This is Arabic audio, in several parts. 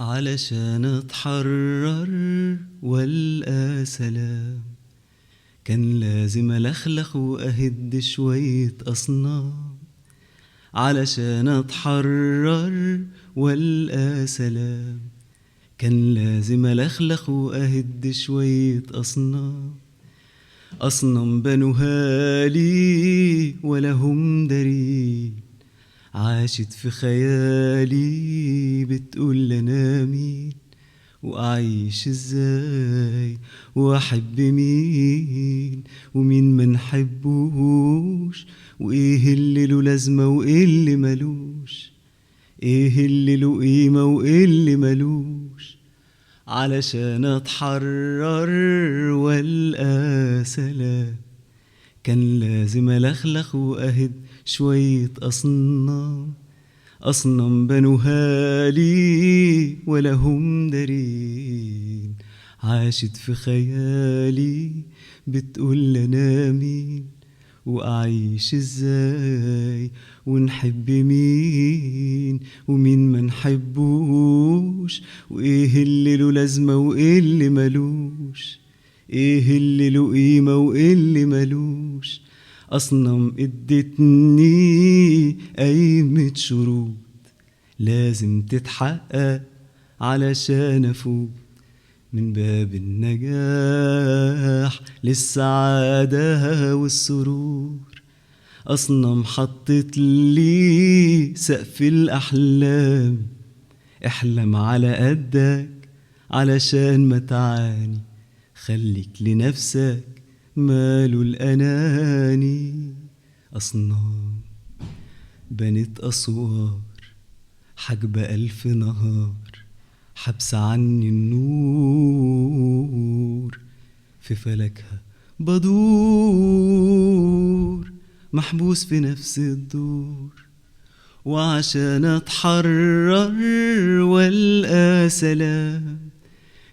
علشان اتحرر والقى سلام، كان لازم الخلخ واهد شوية اصنام. علشان اتحرر والقى سلام، كان لازم الخلخ واهد شوية اصنام. اصنام بنوها لي ولا هم دارين، عاشت في خيالي بتقول لنا مين وأعيش ازاي وأحب مين ومين منحبوش، وإيه اللي له لازمة وإيه اللي ملوش، إيه اللي له قيمة وإيه اللي ملوش. علشان أتحرر والقى سلام، كان لازم ألخلخ وأهد شوية أصنام. أصنام بنوها لي ولا هم دارين، عاشت في خيالي بتقول لنا مين وأعيش إزاي ونحب مين ومين منحبوش، وإيه اللي له لازمة وإيه اللي ملوش، إيه اللي له قيمة وإيه اللي ملوش. أصنام ادتني قايمة شروط لازم تتحقق علشان أفوت من باب النجاح للسعادة والسرور. أصنام حطت لي سقف الأحلام، احلم على قدك علشان ما تعاني، خليك لنفسك ماله الأناني. أصنام بنت أسوار حجب ألف نهار، حبس عني النور، في فلكها بدور محبوس في نفس الدور. وعشان اتحرر والقى سلام،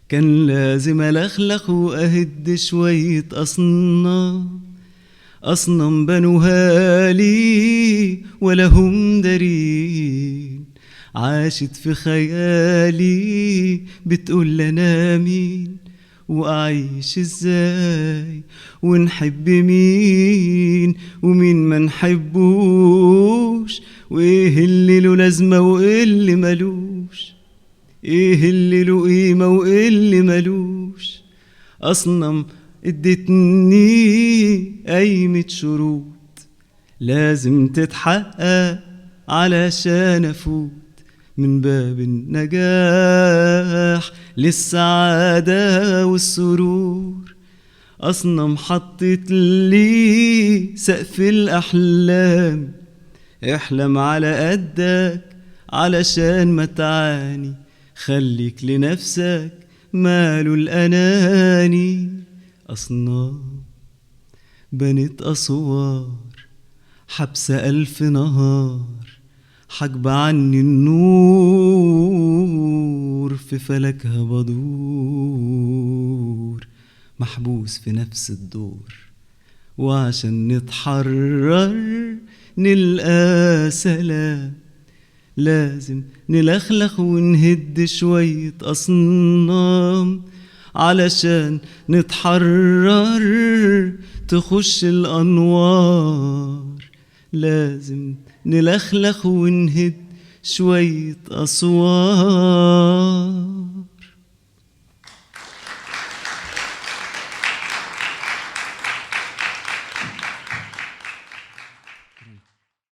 كان لازم ألخلخ وأهد شوية أصنام. أصنام بنوها لي ولا هم دارين، عاشت في خيالي بتقول لنا مين وأعيش إزاي ونحب مين ومين منحبوش، وإيه اللي له لازمة وإيه اللي ملوش، إيه اللي له قيمة وإيه اللي ملوش. أصنام ادتني قايمة شروط لازم تتحقق علشان أفوت من باب النجاح للسعادة والسرور. أصنام حطت لي سقف الأحلام، احلم على قدك علشان ما تعاني، خليك لنفسك ماله الأناني. أصنام بنت أسوار حبس ألف نهار، حجب عني النور، في فلكها بدور محبوس في نفس الدور. وعشان نتحرر نلقى سلام، لازم نلخلخ ونهد شوية أصنام. علشان نتحرر تخش الأنوار، لازم نلخلخ ونهد شوية أصوات.